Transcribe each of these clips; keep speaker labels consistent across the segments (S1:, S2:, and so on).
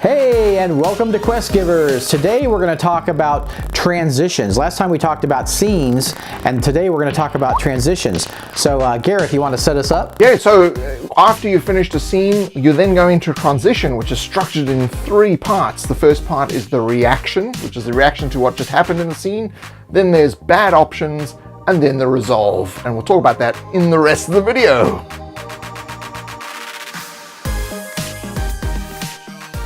S1: Hey, and welcome to Quest Givers. Today we're going to talk about transitions. Last time we talked about scenes, and today we're going to talk about transitions. So Gareth, you want to set us up?
S2: Yeah, so after you've finished a scene, you then go into transition, which is structured in 3 parts. The first part is the reaction, which is the reaction to what just happened in the scene. Then there's bad options, and then the resolve. And we'll talk about that in the rest of the video.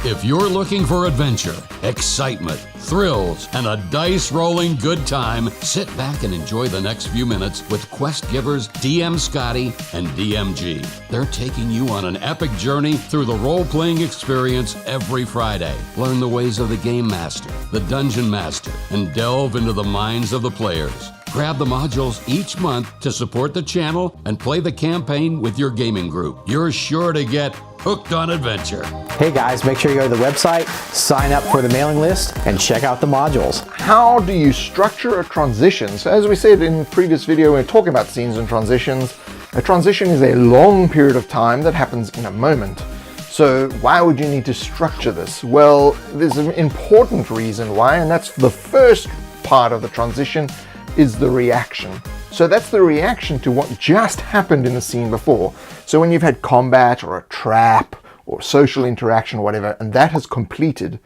S3: If you're looking for adventure, excitement, thrills, and a dice-rolling good time, sit back and enjoy the next few minutes with Quest Givers DM Scotty and DMG. They're taking you on an epic journey through the role-playing experience every Friday. Learn the ways of the Game Master, the Dungeon Master, and delve into the minds of the players. Grab the modules each month to support the channel and play the campaign with your gaming group. You're sure to get hooked on adventure.
S1: Hey guys, make sure you go to the website, sign up for the mailing list, and check out the modules.
S2: How do you structure a transition? So as we said in the previous video, when we're talking about scenes and transitions, a transition is a long period of time that happens in a moment. So why would you need to structure this? Well, there's an important reason why, and that's the first part of the transition is the reaction. So that's the reaction to what just happened in the scene before. So when you've had combat or a trap or social interaction or whatever, and that has completed,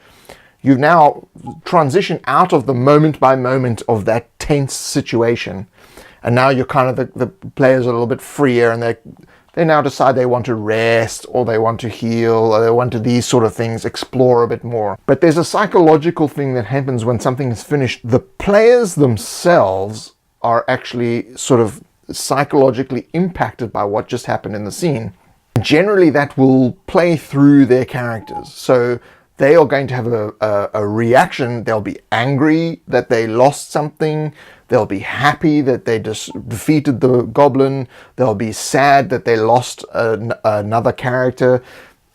S2: you've now transitioned out of the moment by moment of that tense situation. And now you're kind of, the players are a little bit freer, and they now decide they want to rest, or they want to heal, or they want to these sort of things, explore a bit more. But there's a psychological thing that happens when something is finished. The players themselves are actually sort of psychologically impacted by what just happened in the scene. Generally, that will play through their characters. So they are going to have a reaction. They'll be angry that they lost something. They'll be happy that they just defeated the goblin. They'll be sad that they lost another character.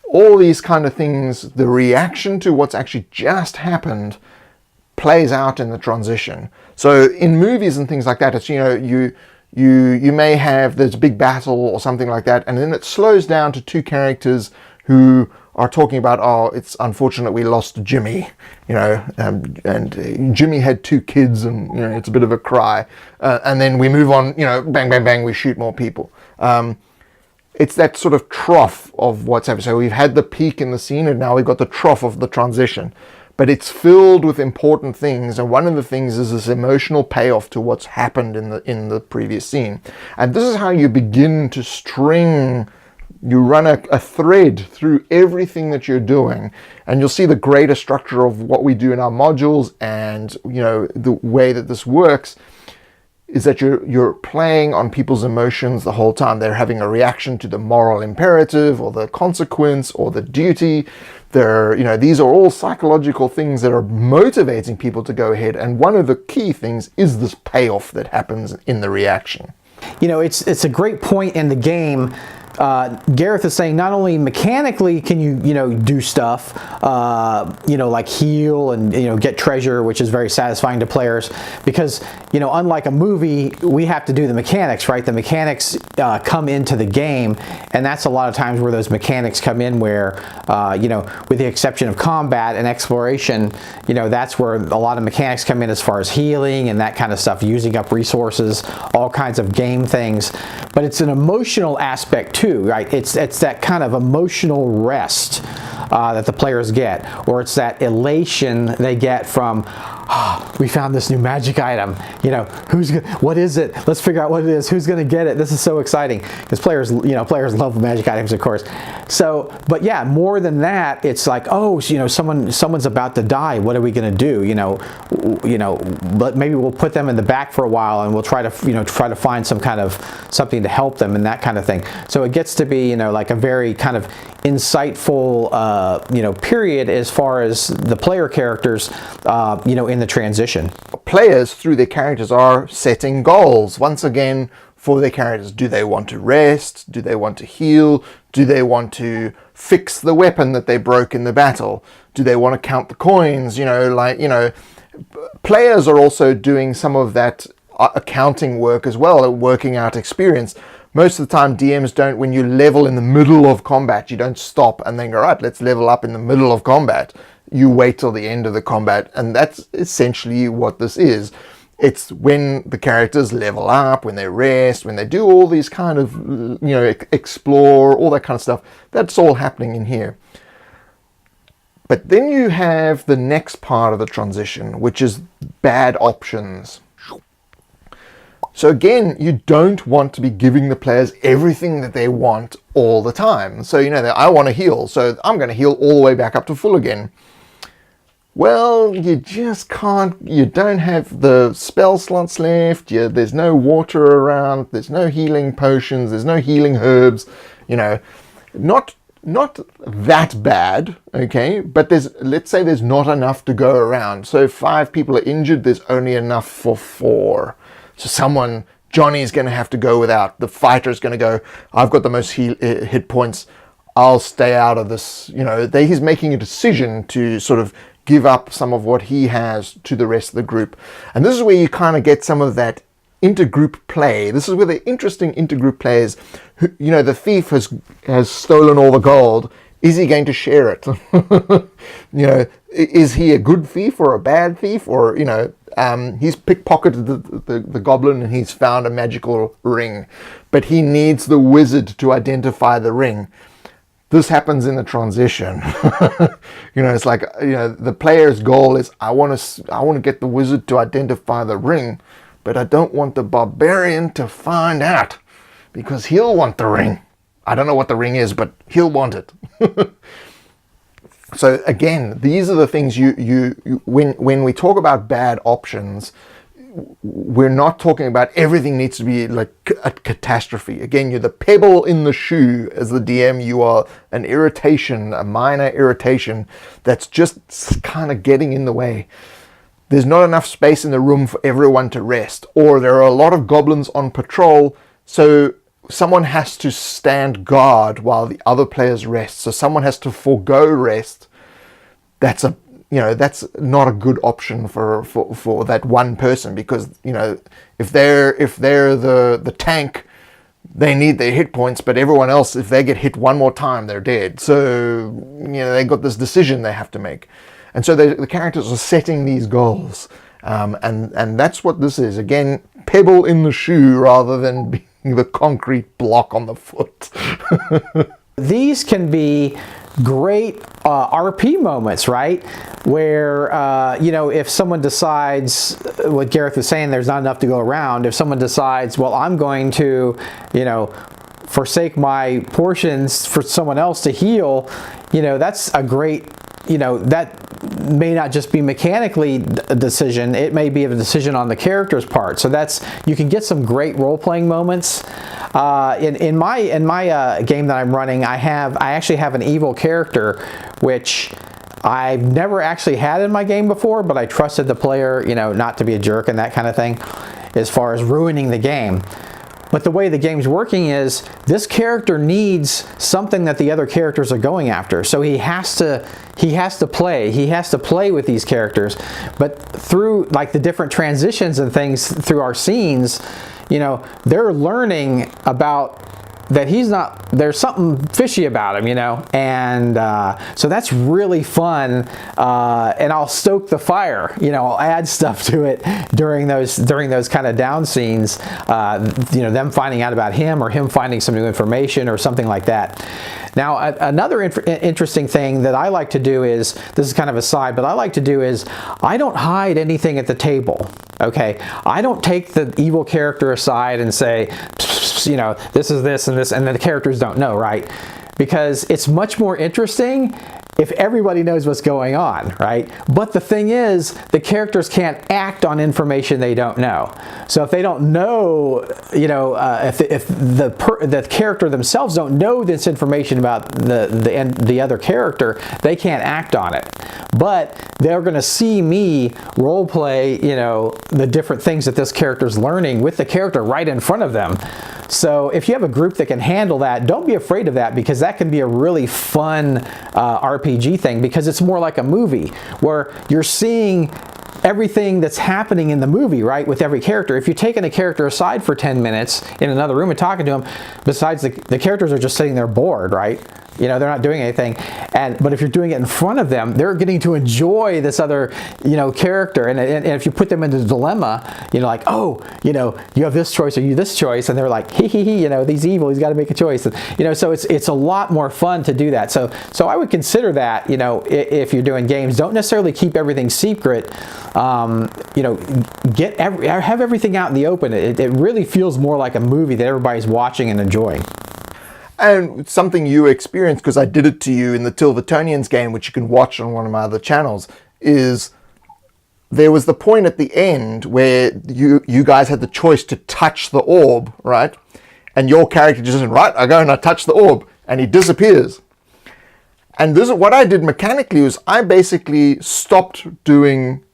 S2: All these kind of things, the reaction to what's actually just happened plays out in the transition. So in movies and things like that, it's, you may have, there's a big battle or something like that, and then it slows down to 2 characters who are talking about, oh, it's unfortunate we lost Jimmy, and Jimmy had 2 kids, and it's a bit of a cry, and then we move on, bang, bang, bang, we shoot more people. It's that sort of trough of what's happening. So we've had the peak in the scene, and now we've got the trough of the transition. But it's filled with important things, and one of the things is this emotional payoff to what's happened in the previous scene. And this is how you begin to string. You run a thread through everything that you're doing, and you'll see the greater structure of what we do in our modules, and the way that this works is that you're playing on people's emotions the whole time. They're having a reaction to the moral imperative or the consequence or the duty. These are all psychological things that are motivating people to go ahead. And one of the key things is this payoff that happens in the reaction.
S1: It's a great point in the game. Gareth is saying not only mechanically can you do stuff, like heal and get treasure, which is very satisfying to players, because unlike a movie, we have to do the mechanics, right? The mechanics come into the game, and that's a lot of times where those mechanics come in, where with the exception of combat and exploration, that's where a lot of mechanics come in as far as healing and that kind of stuff, using up resources, all kinds of game things. But it's an emotional aspect too, right? It's that kind of emotional rest that the players get, or it's that elation they get from, we found this new magic item. What is it? Let's figure out what it is. Who's going to get it? This is so exciting, because players love magic items, of course. So, but yeah, more than that, it's like, oh, someone's about to die. What are we going to do? But maybe we'll put them in the back for a while, and we'll try to find something to help them and that kind of thing. So it gets to be, like a very kind of insightful, period as far as the player characters, in the transition.
S2: Players, through their characters, are setting goals. Once again, for their characters, do they want to rest? Do they want to heal? Do they want to fix the weapon that they broke in the battle? Do they want to count the coins? Players are also doing some of that accounting work as well, working out experience. Most of the time, DMs don't, when you level in the middle of combat, you don't stop and then go, right, let's level up in the middle of combat. You wait till the end of the combat, and that's essentially what this is. It's when the characters level up, when they rest, when they do all these kind of, explore, all that kind of stuff. That's all happening in here. But then you have the next part of the transition, which is bad options. So again, you don't want to be giving the players everything that they want all the time. So, I want to heal, so I'm going to heal all the way back up to full again. Well, you just can't, you don't have the spell slots left, there's no water around, there's no healing potions, there's no healing herbs, not that bad, okay, but let's say there's not enough to go around. So if 5 people are injured, there's only enough for 4. So Johnny's going to have to go without. The fighter's going to go, I've got the most hit points, I'll stay out of this. He's making a decision to sort of give up some of what he has to the rest of the group. And this is where you kind of get some of that intergroup play. This is where the interesting intergroup play is. The thief has stolen all the gold. Is he going to share it? Is he a good thief or a bad thief? Or, he's pickpocketed the goblin and he's found a magical ring, but he needs the wizard to identify the ring. This happens in the transition. It's like, the player's goal is, I want to get the wizard to identify the ring, but I don't want the barbarian to find out because he'll want the ring. I don't know what the ring is, but he'll want it. So again, these are the things when we talk about bad options, we're not talking about everything needs to be like a catastrophe. Again, you're the pebble in the shoe as the DM. You are an irritation, a minor irritation that's just kind of getting in the way. There's not enough space in the room for everyone to rest, or there are a lot of goblins on patrol, so someone has to stand guard while the other players rest. So someone has to forego rest. That's not a good option for that one person, because if they're the tank, they need their hit points, but everyone else, if they get hit one more time, they're dead. So they got this decision they have to make, and so the characters are setting these goals, and that's what this is. Again, pebble in the shoe rather than being the concrete block on the foot.
S1: These can be great RP moments, right? Where, if someone decides, what Gareth was saying, there's not enough to go around. If someone decides, well, I'm going to, forsake my portions for someone else to heal, that's a great, that may not just be mechanically a decision, it may be a decision on the character's part. So you can get some great role-playing moments. In my game that I'm running, I actually have an evil character, which I've never actually had in my game before, but I trusted the player, not to be a jerk and that kind of thing, as far as ruining the game. But the way the game's working is this character needs something that the other characters are going after. So he has to play with these characters. But through like the different transitions and things through our scenes, they're learning about that there's something fishy about him, and so that's really fun, and I'll stoke the fire, I'll add stuff to it during those kind of down scenes, them finding out about him or him finding some new information or something like that. Now, another interesting thing that I like to do is, this is kind of a side, but I like to do is, I don't hide anything at the table, okay? I don't take the evil character aside and say, this is this and this, and then the characters don't know, right? Because it's much more interesting if everybody knows what's going on, right? But the thing is, the characters can't act on information they don't know. So if they don't know, if the character themselves don't know this information about the other character, they can't act on it. But they're going to see me role play, the different things that this character's learning with the character right in front of them. So if you have a group that can handle that, don't be afraid of that, because that can be a really fun RPG thing, because it's more like a movie where you're seeing everything that's happening in the movie, right, with every character. If you're taking a character aside for 10 minutes in another room and talking to them, besides the characters are just sitting there bored, right? You know, they're not doing anything. But if you're doing it in front of them, they're getting to enjoy this other, you know, character. And if you put them into a dilemma, you know, like, oh, you know, you have this choice or you this choice, and they're like, hee, you know, he's evil, he's got to make a choice. And, you know, so it's a lot more fun to do that. So I would consider that, you know, if you're doing games, don't necessarily keep everything secret. You know, have everything out in the open. It really feels more like a movie that everybody's watching and enjoying.
S2: And something you experienced, because I did it to you in the Tilvertonians game, which you can watch on one of my other channels, is there was the point at the end where you guys had the choice to touch the orb, right? And your character just said, right, I go and I touch the orb, and he disappears. And this is what I did mechanically, was I basically stopped doing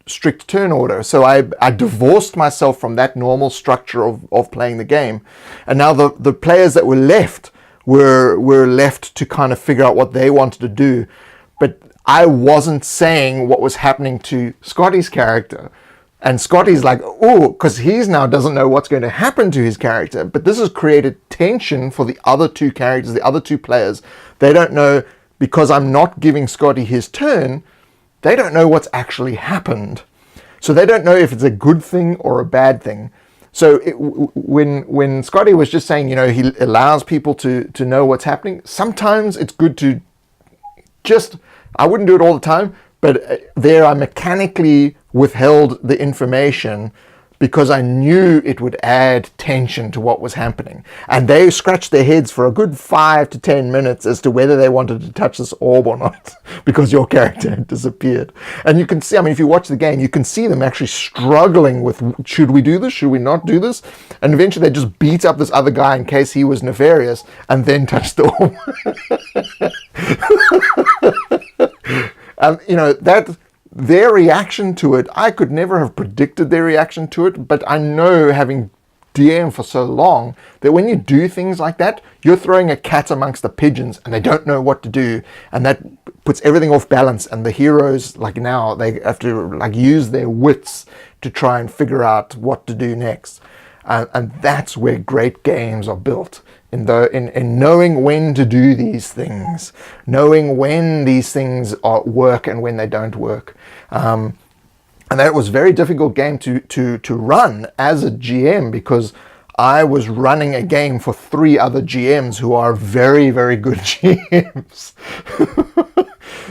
S2: strict turn order. So I divorced myself from that normal structure of playing the game. And now the players that were left were left to kind of figure out what they wanted to do. But I wasn't saying what was happening to Scotty's character. And Scotty's like, oh, because he's now doesn't know what's going to happen to his character. But this has created tension for the other two characters, the other two players. They don't know, because I'm not giving Scotty his turn, they don't know what's actually happened. So they don't know if it's a good thing or a bad thing. So when Scotty was just saying, you know, he allows people to know what's happening, sometimes it's good to just, I wouldn't do it all the time, but there I mechanically withheld the information because I knew it would add tension to what was happening. And they scratched their heads for a good 5 to 10 minutes as to whether they wanted to touch this orb or not, because your character had disappeared. And you can see, I mean, if you watch the game, you can see them actually struggling with, should we do this? Should we not do this? And eventually they just beat up this other guy in case he was nefarious, and then touched the orb. You know, that... their reaction to it, I could never have predicted their reaction to it, but I know, having DM for so long, that when you do things like that, you're throwing a cat amongst the pigeons and they don't know what to do, and that puts everything off balance, and the heroes, like now, they have to like use their wits to try and figure out what to do next. And that's where great games are built, in knowing when to do these things, knowing when these things work and when they don't work. And that was a very difficult game to run as a GM, because I was running a game for 3 other GMs who are very, very good GMs.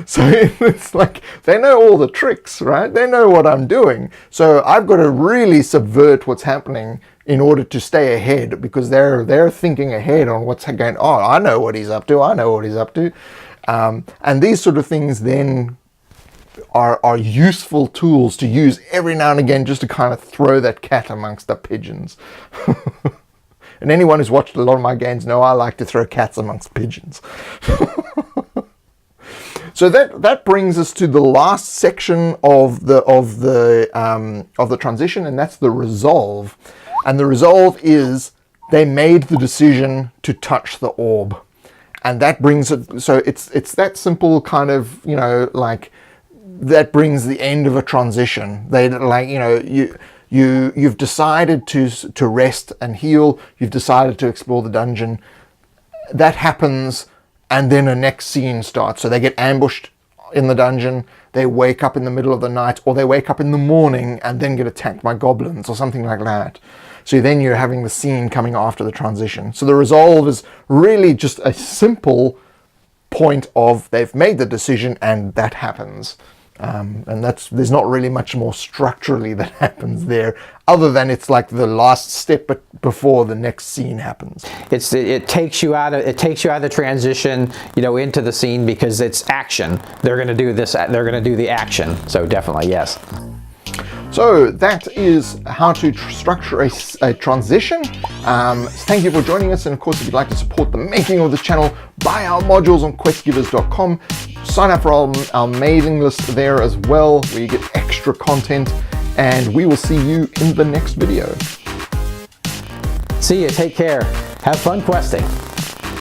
S2: So it's like, they know all the tricks, right? They know what I'm doing. So I've got to really subvert what's happening in order to stay ahead, because they're thinking ahead on what's going on. Oh, I know what he's up to. I know what he's up to. And these sort of things then are useful tools to use every now and again, just to kind of throw that cat amongst the pigeons. And anyone who's watched a lot of my games know I like to throw cats amongst pigeons. So that brings us to the last section of the transition, and that's the resolve. And the resolve is they made the decision to touch the orb, and that brings it. So it's that simple kind of, you know, like that brings the end of a transition. They, like, you know, you've decided to rest and heal. You've decided to explore the dungeon. That happens. And then a next scene starts. So they get ambushed in the dungeon, they wake up in the middle of the night, or they wake up in the morning and then get attacked by goblins or something like that. So then you're having the scene coming after the transition. So the resolve is really just a simple point of they've made the decision and that happens. And there's not really much more structurally that happens there, other than it's like the last step before the next scene happens.
S1: It takes you out of the transition, you know, into the scene, because it's action. They're going to do this. They're going to do the action. So definitely, yes.
S2: So that is how to structure a transition. Thank you for joining us, and of course, if you'd like to support the making of this channel, buy our modules on questgivers.com. Sign up for our mailing list there as well, where you get extra content, and we will see you in the next video.
S1: See you. Take care. Have fun questing.